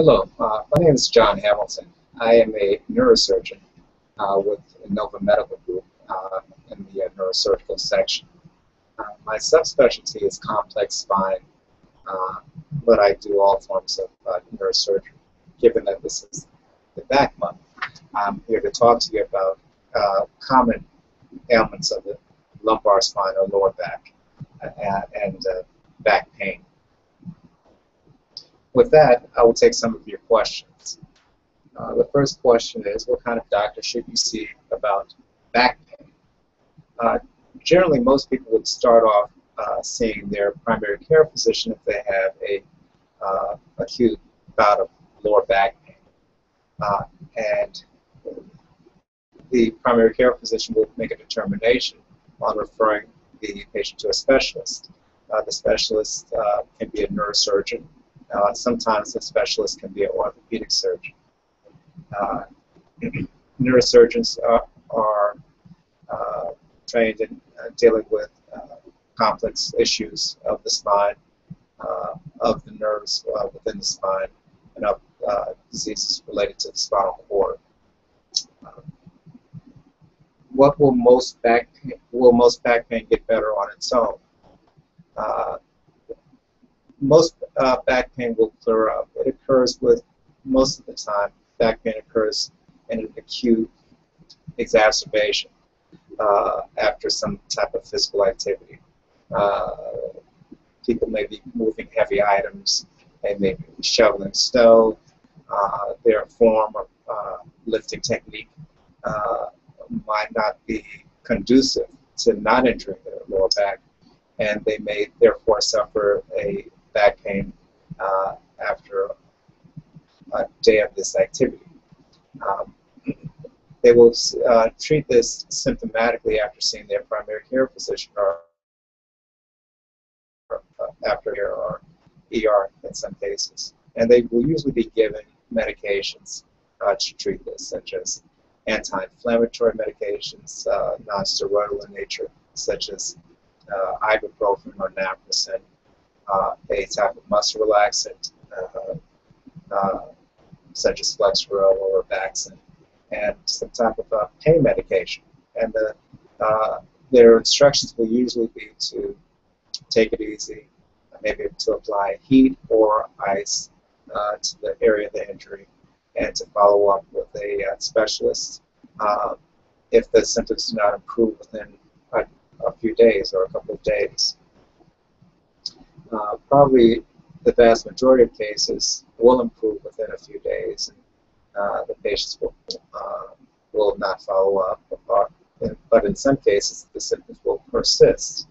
Hello, my name is John Hamilton. I am a neurosurgeon with Inova Medical Group in the neurosurgical section. My subspecialty is complex spine, but I do all forms of neurosurgery. Given that this is the back month, I'm here to talk to you about common ailments of the lumbar spine or lower back and back pain. With that, I will take some of your questions. The first question is, what kind of doctor should you see about back pain? Generally, most people would start off seeing their primary care physician if they have a acute bout of lower back pain. And the primary care physician will make a determination on referring the patient to a specialist. The specialist can be a neurosurgeon. Sometimes the specialist can be an orthopedic surgeon. Neurosurgeons are trained in dealing with complex issues of the spine, of the nerves within the spine, and of diseases related to the spinal cord. What will most back pain get better on its own? Most back pain will clear up. It occurs with, most of the time, back pain occurs in an acute exacerbation after some type of physical activity. People may be moving heavy items, they may be shoveling snow, their form of lifting technique might not be conducive to not injuring their lower back, and they may therefore suffer a back pain after a day of this activity. They will treat this symptomatically after seeing their primary care physician or after or ER in some cases. And they will usually be given medications to treat this, such as anti-inflammatory medications, non-steroidal in nature, such as ibuprofen or naproxen, a type of muscle relaxant, such as Flexeril or Vaxin, and some type of pain medication. And their instructions will usually be to take it easy, maybe to apply heat or ice to the area of the injury, and to follow up with a specialist if the symptoms do not improve within a few days or a couple of days. Probably the vast majority of cases will improve within a few days, and the patients will not follow up, but in some cases the symptoms will persist.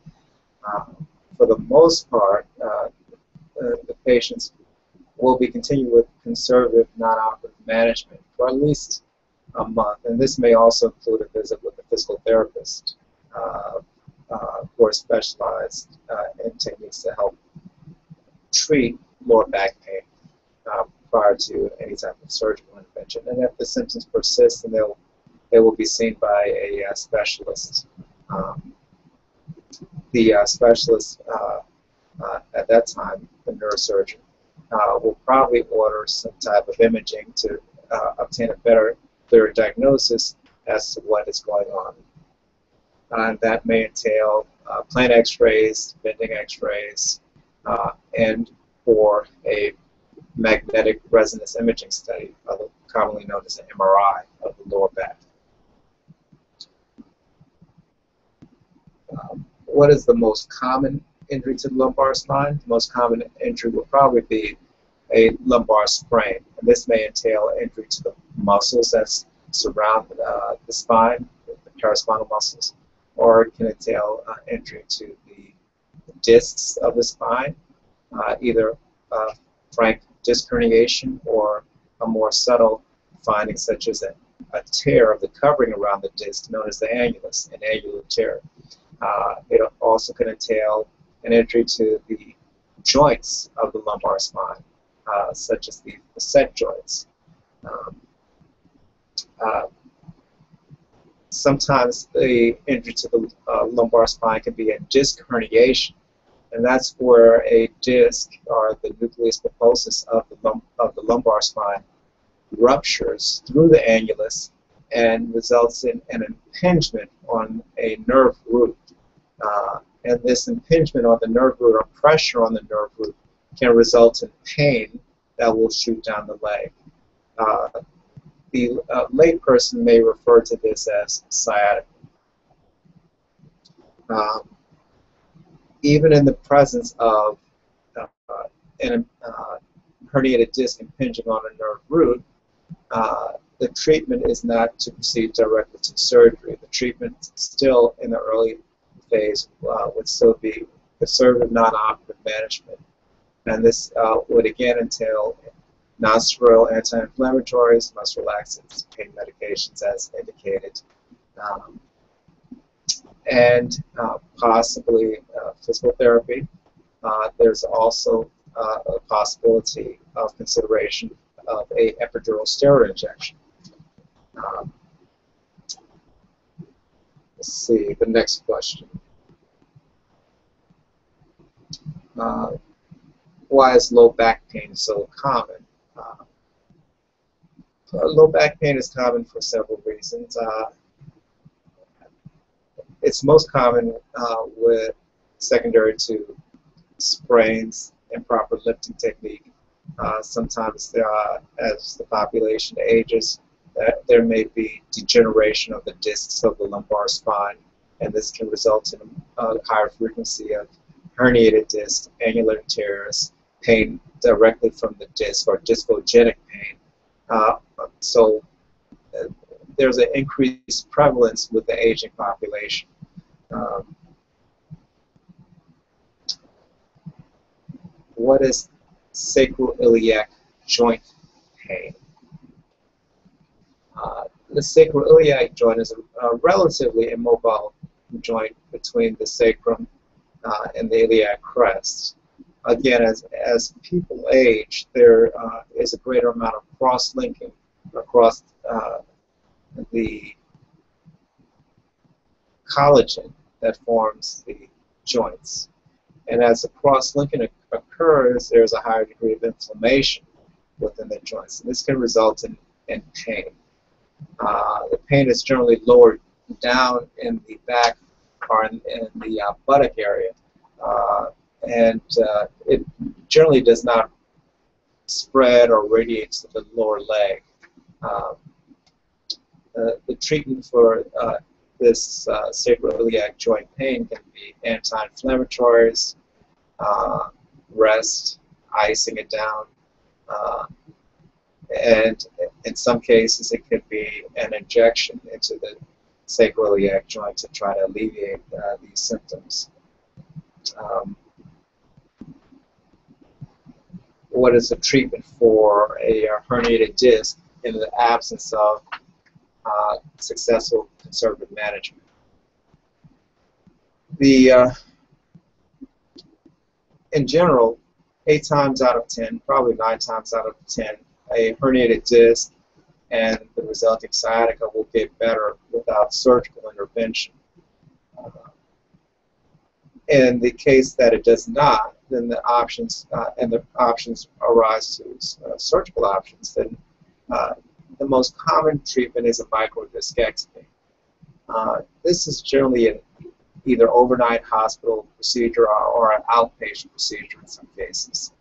For the most part, the patients will be continuing with conservative non-operative management for at least a month, and this may also include a visit with a physical therapist who are specialized in techniques to help treat lower back pain prior to any type of surgical intervention. And if the symptoms persist, then they will be seen by a specialist. The specialist at that time, the neurosurgeon, will probably order some type of imaging to obtain a clearer diagnosis as to what is going on. And that may entail plain x-rays, bending x-rays, and or a magnetic resonance imaging study, commonly known as an MRI of the lower back. What is the most common injury to the lumbar spine? The most common injury will probably be a lumbar sprain, and this may entail injury to the muscles that surround the spine, the paraspinal muscles, or it can entail injury to the discs of the spine, either frank disc herniation or a more subtle finding such as a tear of the covering around the disc known as the annulus, an annular tear. It also can entail an injury to the joints of the lumbar spine, such as the facet joints. Sometimes the injury to the lumbar spine can be a disc herniation, and that's where a disc, or the nucleus pulposus of the lumbar spine, ruptures through the annulus and results in an impingement on a nerve root. And this impingement on the nerve root, or pressure on the nerve root, can result in pain that will shoot down the leg. The layperson may refer to this as sciatica. Even in the presence of an herniated disc impinging on a nerve root, the treatment is not to proceed directly to surgery. The treatment still in the early phase would still be conservative non-operative management. And this would again entail non-steroidal anti-inflammatories, muscle relaxants, pain medications as indicated, and possibly physical therapy. There's also a possibility of consideration of a epidural steroid injection. Let's see, the next question. Why is low back pain so common? Low back pain is common for several reasons. It's most common with secondary to sprains, improper lifting technique. Sometimes as the population ages, there may be degeneration of the discs of the lumbar spine, and this can result in a higher frequency of herniated discs, annular tears, pain directly from the disc, or discogenic pain. So there's an increased prevalence with the aging population. What is sacroiliac joint pain? The sacroiliac joint is a relatively immobile joint between the sacrum and the iliac crest. Again, as people age, there is a greater amount of cross-linking across the collagen that forms the joints. And as the cross-linking occurs, there's a higher degree of inflammation within the joints. And this can result in pain. The pain is generally lower down in the back, or in the buttock area. And it generally does not spread or radiate to the lower leg. The treatment for this sacroiliac joint pain can be anti-inflammatories, rest, icing it down, and in some cases it could be an injection into the sacroiliac joint to try to alleviate these symptoms. What is the treatment for a herniated disc in the absence of successful conservative management? In general, 8 times out of 10, probably 9 times out of 10, a herniated disc and the resulting sciatica will get better without surgical intervention. In the case that it does not, then the options arise to surgical options. Then the most common treatment is a microdiscectomy. This is generally an either overnight hospital procedure or an outpatient procedure in some cases,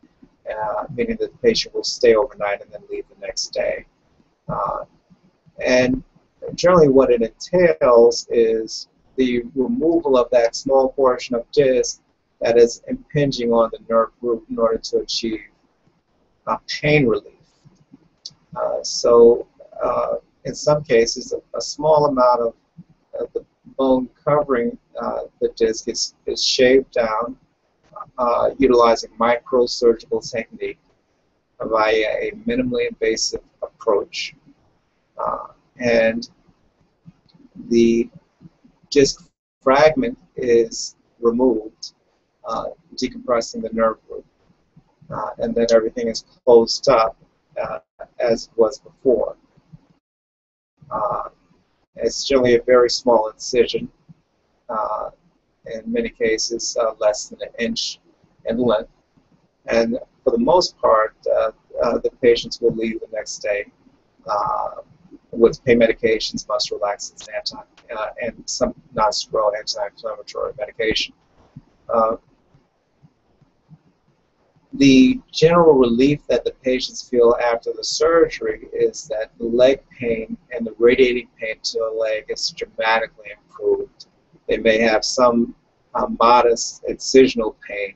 meaning that the patient will stay overnight and then leave the next day. And generally what it entails is the removal of that small portion of disc that is impinging on the nerve root in order to achieve pain relief. So in some cases, a small amount of the bone covering the disc is shaved down utilizing microsurgical technique via a minimally invasive approach. And the disc fragment is removed, decompressing the nerve root, and then everything is closed up as was before. It's generally a very small incision, in many cases less than an inch in length. And for the most part, the patients will leave the next day with pain medications, muscle relaxants, and some non-steroidal anti-inflammatory medication. The general relief that the patients feel after the surgery is that the leg pain and the radiating pain to the leg is dramatically improved. They may have some modest incisional pain,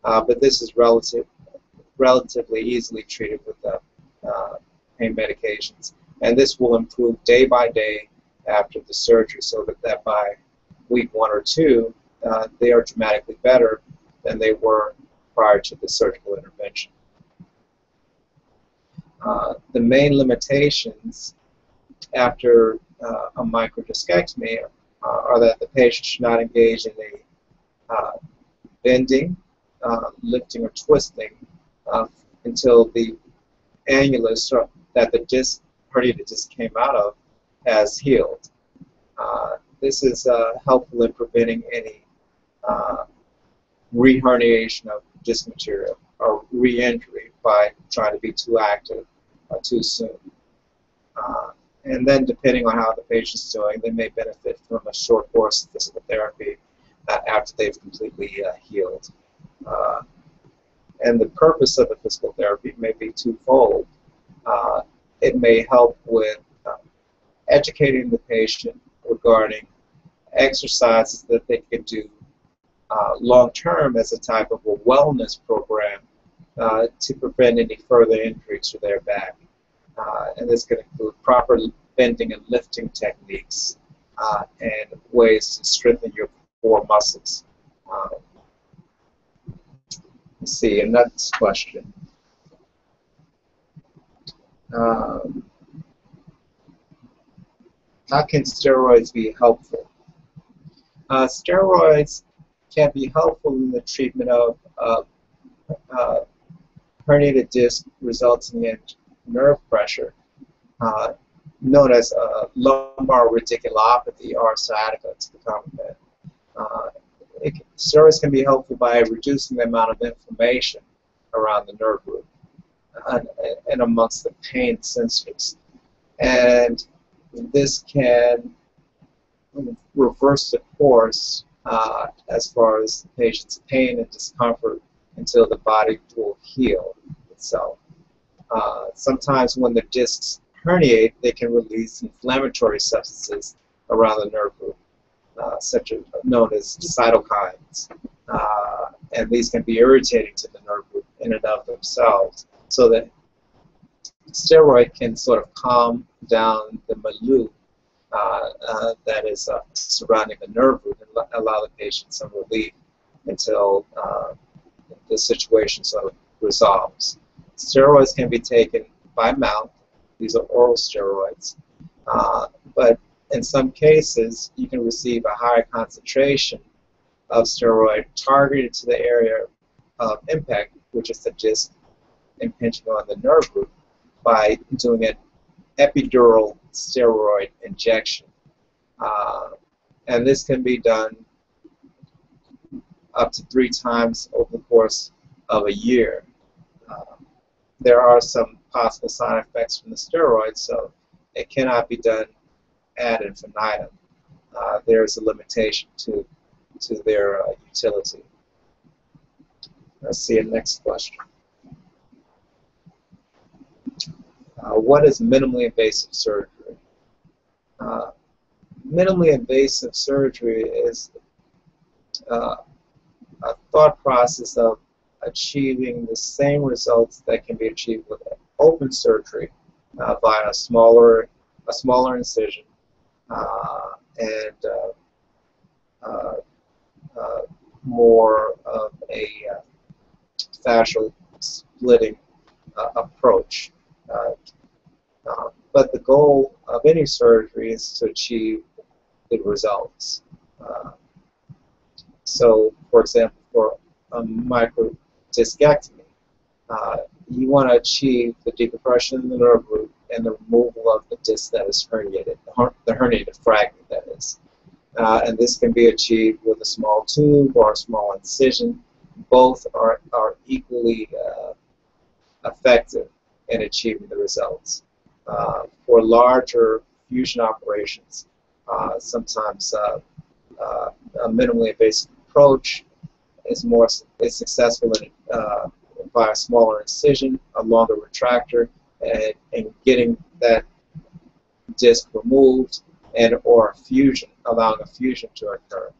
but this is relatively easily treated with pain medications. And this will improve day by day after the surgery, so that by week 1 or 2, they are dramatically better than they were prior to the surgical intervention. The main limitations after a microdiscectomy are that the patient should not engage in a bending, lifting, or twisting until the annulus that the herniated disc came out of has healed. This is helpful in preventing any reherniation of disc material or re-injury by trying to be too active too soon. And then, depending on how the patient's doing, they may benefit from a short course of physical therapy after they've completely healed. And the purpose of the physical therapy may be twofold. It may help with educating the patient regarding exercises that they can do long-term as a type of a wellness program to prevent any further injuries to their back. And this can include proper bending and lifting techniques and ways to strengthen your core muscles. Let's see, and next question. How can steroids be helpful? Steroids can be helpful in the treatment of herniated disc resulting in nerve pressure, known as lumbar radiculopathy or sciatica to become that. Steroids can be helpful by reducing the amount of inflammation around the nerve root and amongst the pain sensors. And this can reverse the course as far as the patient's pain and discomfort until the body will heal itself. Sometimes when the discs herniate, they can release inflammatory substances around the nerve root, such as known as cytokines. And these can be irritating to the nerve root in and of themselves, so that steroid can sort of calm down the milieu that is surrounding the nerve root and allow the patient some relief until the situation sort of resolves. Steroids can be taken by mouth. These are oral steroids. But in some cases, you can receive a higher concentration of steroid targeted to the area of impact, which is the disc impinging on the nerve root, by doing an epidural steroid injection. And this can be done up to 3 times over the course of a year. There are some possible side effects from the steroids, so it cannot be done ad infinitum. There is a limitation to their utility. Let's see the next question. What is minimally invasive surgery? Minimally invasive surgery is a thought process of achieving the same results that can be achieved with open surgery via a smaller incision and more of a fascial splitting approach. But the goal of any surgery is to achieve good results. So, for example, for a microdiscectomy, you want to achieve the decompression of the nerve root and the removal of the disc that is herniated, the herniated fragment, that is. And this can be achieved with a small tube or a small incision. Both are equally effective in achieving the results. For larger fusion operations, sometimes a minimally invasive approach is successful by a smaller incision, a longer retractor, and getting that disc removed or fusion, allowing a fusion to occur.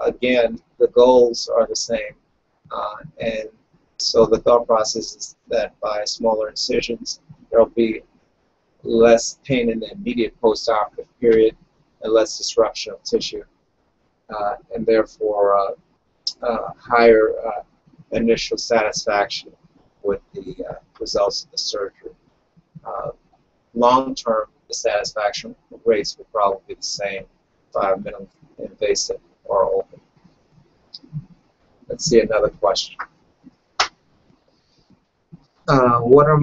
Again, the goals are the same, and so the thought process is that by smaller incisions, there will be less pain in the immediate postoperative period and less disruption of tissue, and therefore higher initial satisfaction with the results of the surgery. Long-term, the satisfaction rates will probably be the same by minimally invasive or open. Let's see another question. What are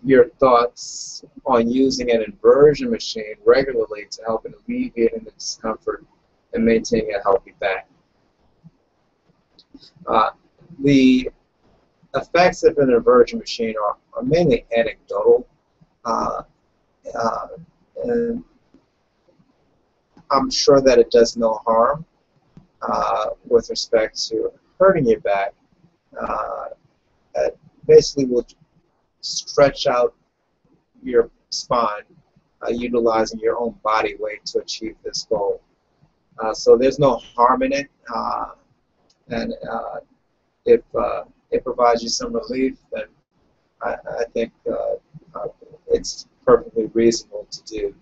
your thoughts on using an inversion machine regularly to help in alleviating the discomfort and maintaining a healthy back? The effects of an inversion machine are mainly anecdotal, and I'm sure that it does no harm with respect to hurting your back. It basically will stretch out your spine utilizing your own body weight to achieve this goal. So there's no harm in it, and if it provides you some relief, then I think it's perfectly reasonable to do.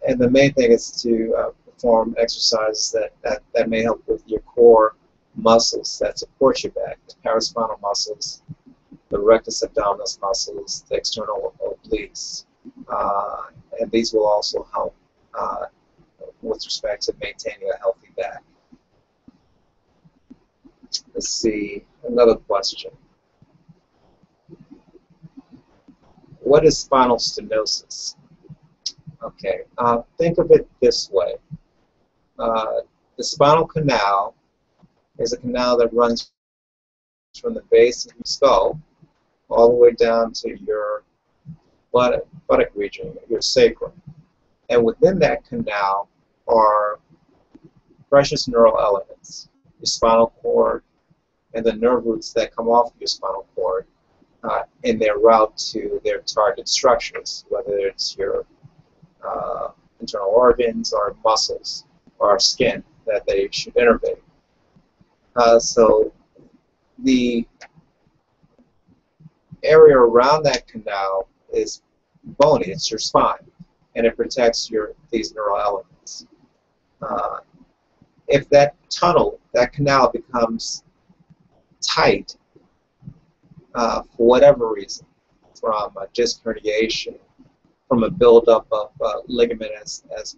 And the main thing is to perform exercises that may help with your core muscles that support your back, the paraspinal muscles, the rectus abdominis muscles, the external obliques, and these will also help with respect to maintaining a healthy back. Let's see, another question. What is spinal stenosis? Okay, think of it this way. The spinal canal is a canal that runs from the base of your skull all the way down to your buttock region, your sacrum. And within that canal are precious neural elements, your spinal cord and the nerve roots that come off of your spinal cord in their route to their target structures, whether it's your internal organs or muscles or skin that they should innervate. So the area around that canal is bony, it's your spine, and it protects these neural elements. If that tunnel, that canal becomes tight for whatever reason, from a disc herniation, from a buildup of ligament as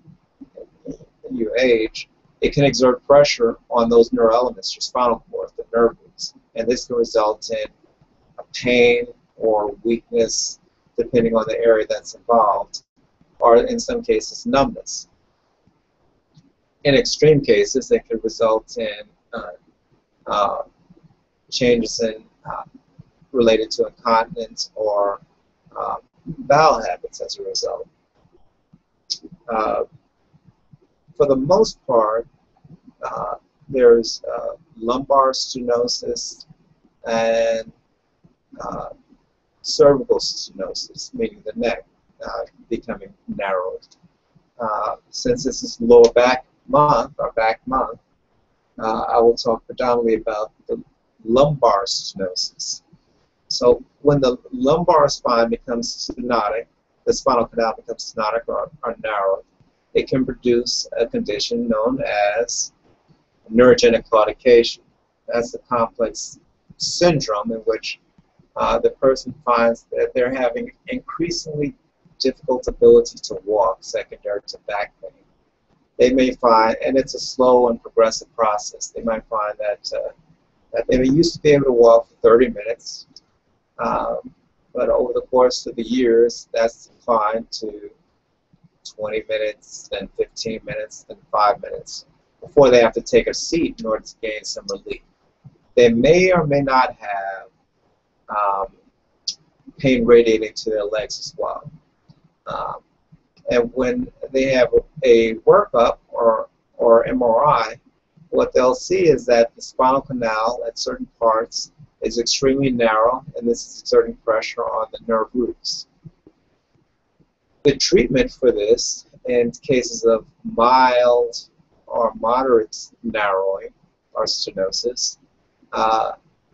you age, it can exert pressure on those neural elements, your spinal cord, the nerve roots, and this can result in a pain or weakness, depending on the area that's involved, or in some cases, numbness. In extreme cases, it could result in changes in related to incontinence or bowel habits as a result. For the most part, there's lumbar stenosis and cervical stenosis, meaning the neck becoming narrowed. Since this is lower back month, or back month, I will talk predominantly about the lumbar stenosis. So when the lumbar spine becomes stenotic, the spinal canal becomes stenotic or narrowed, it can produce a condition known as neurogenic claudication. That's a complex syndrome in which the person finds that they're having increasingly difficult ability to walk, secondary to back pain. They may find, and it's a slow and progressive process, they might find that, that they used to be able to walk for 30 minutes, but over the course of the years, that's declined to 20 minutes, then 15 minutes, then 5 minutes, before they have to take a seat in order to gain some relief. They may or may not have pain radiating to their legs as well. And when they have a workup or MRI, what they'll see is that the spinal canal at certain parts is extremely narrow, and this is exerting pressure on the nerve roots. The treatment for this, in cases of mild or moderate narrowing or stenosis,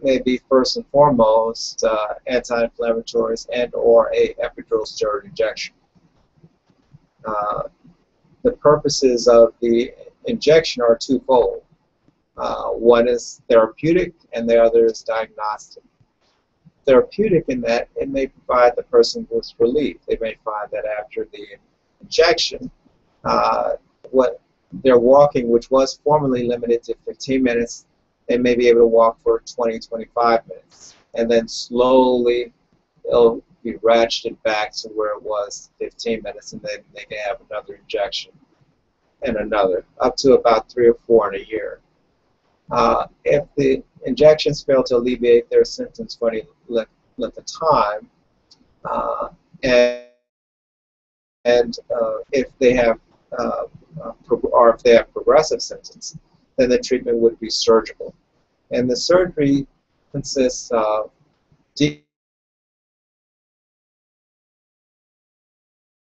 may be first and foremost anti-inflammatories and or a epidural steroid injection. The purposes of the injection are twofold. One is therapeutic and the other is diagnostic. Therapeutic in that it may provide the person with relief. They may find that after the injection, what their walking, which was formerly limited to 15 minutes, they may be able to walk for 20, 25 minutes. And then slowly it'll be ratcheted back to where it was 15 minutes, and then they can have another injection and another, up to about 3 or 4 in a year. If the injections fail to alleviate their symptoms for any length of time, if they have progressive symptoms, then the treatment would be surgical. And the surgery consists of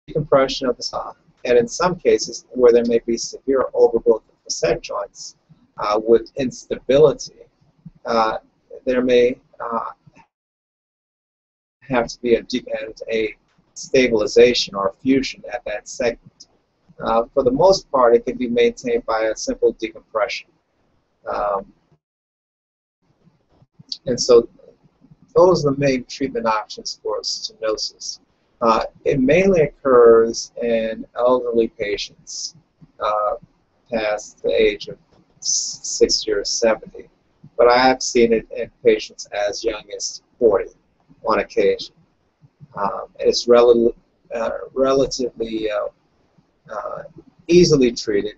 decompression of the spine, and in some cases where there may be severe overgrowth of facet joints with instability, there may have to be a stabilization or a fusion at that segment. For the most part, it can be maintained by a simple decompression. And so those are the main treatment options for stenosis. It mainly occurs in elderly patients past the age of 60 or 70, but I have seen it in patients as young as 40 on occasion. It's relatively easily treated,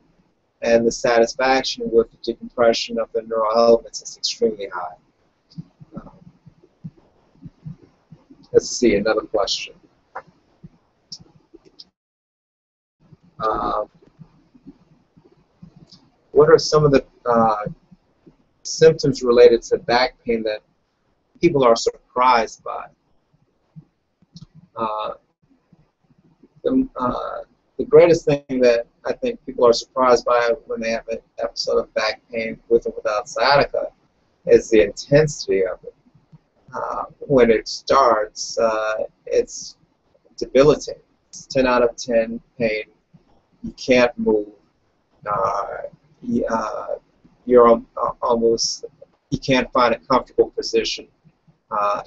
and the satisfaction with the decompression of the neural elements is extremely high. Let's see, another question. What are some of the symptoms related to back pain that people are surprised by? The greatest thing that I think people are surprised by when they have an episode of back pain with or without sciatica is the intensity of it. When it starts, it's debilitating. It's 10 out of 10 pain. You can't move. You're almost, you can't find a comfortable position. The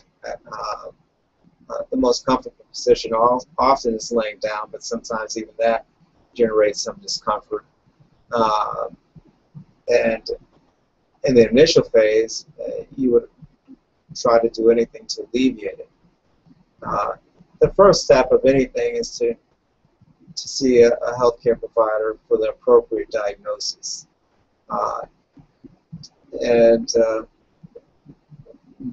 most comfortable position often is laying down, but sometimes even that generates some discomfort. And in the initial phase, you would try to do anything to alleviate it. The first step of anything is to see a healthcare provider for the appropriate diagnosis.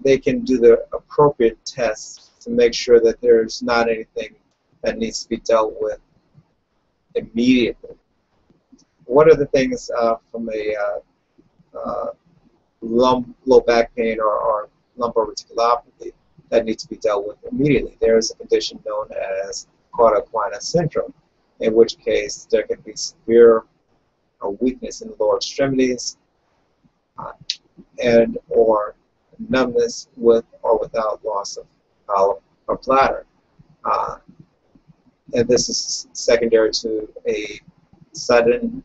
They can do the appropriate tests to make sure that there's not anything that needs to be dealt with immediately. What are the things from a low back pain or lumbar reticulopathy that need to be dealt with immediately? There is a condition known as cauda equina syndrome, in which case there can be severe weakness in the lower extremities and or numbness with or without loss of bowel or bladder. And this is secondary to a sudden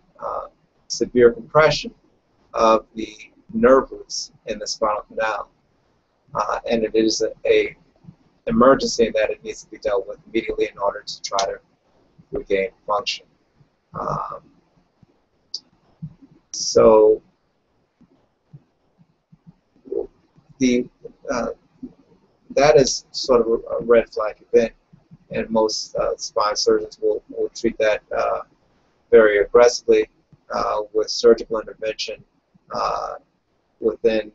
severe compression of the nerve roots in the spinal canal. And it is an emergency that it needs to be dealt with immediately in order to try to regain function. So that is sort of a red flag event, and most spine surgeons will will treat that very aggressively with surgical intervention within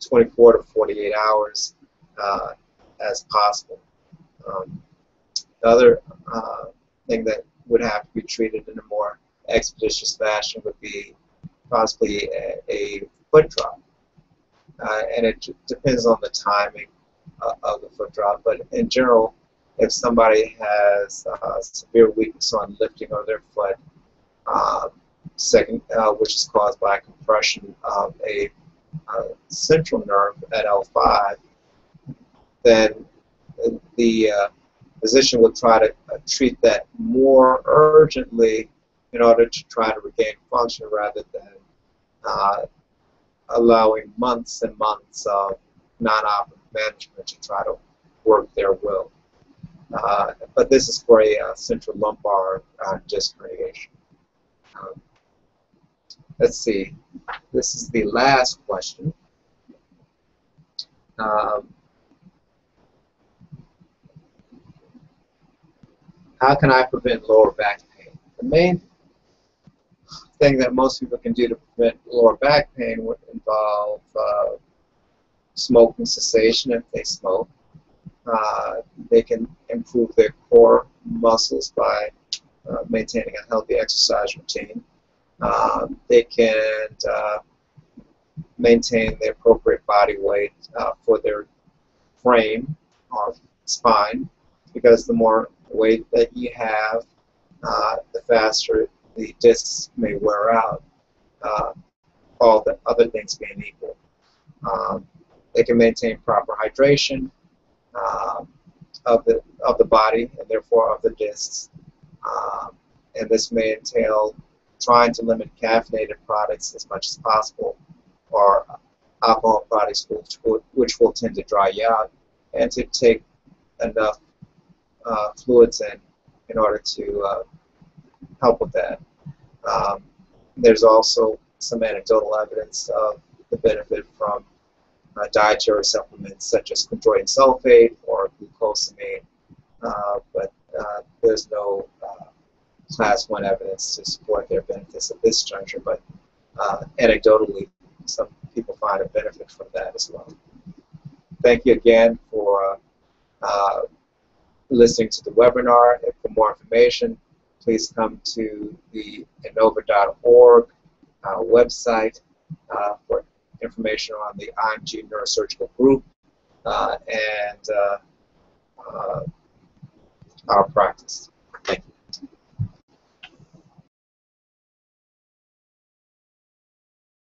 24 to 48 hours as possible. The other thing that would have to be treated in a more expeditious fashion would be possibly a foot drop. And it depends on the timing of the foot drop, but in general, if somebody has severe weakness on lifting of their foot, which is caused by compression of a central nerve at L5, then the physician will try to treat that more urgently in order to try to regain function rather than allowing months and months of non-operative management to try to work their will. But this is for a central lumbar disc herniation. Let's see. This is the last question. How can I prevent lower back pain? The main thing that most people can do to prevent lower back pain would involve smoking cessation if they smoke. They can improve their core muscles by maintaining a healthy exercise routine. They can maintain the appropriate body weight for their frame or spine, because the more weight that you have, the faster the discs may wear out, all the other things being equal. They can maintain proper hydration of the body and therefore of the discs, and this may entail trying to limit caffeinated products as much as possible, or alcohol products which will tend to dry you out, and to take enough fluids in order to help with that. There's also some anecdotal evidence of the benefit from dietary supplements such as chondroitin sulfate or glucosamine, but there's no class 1 evidence to support their benefits at this juncture, but anecdotally some people find a benefit from that as well. Thank you again for listening to the webinar. And for more information, please come to the Inova.org website for information on the IMG Neurosurgical Group and our practice. Thank you.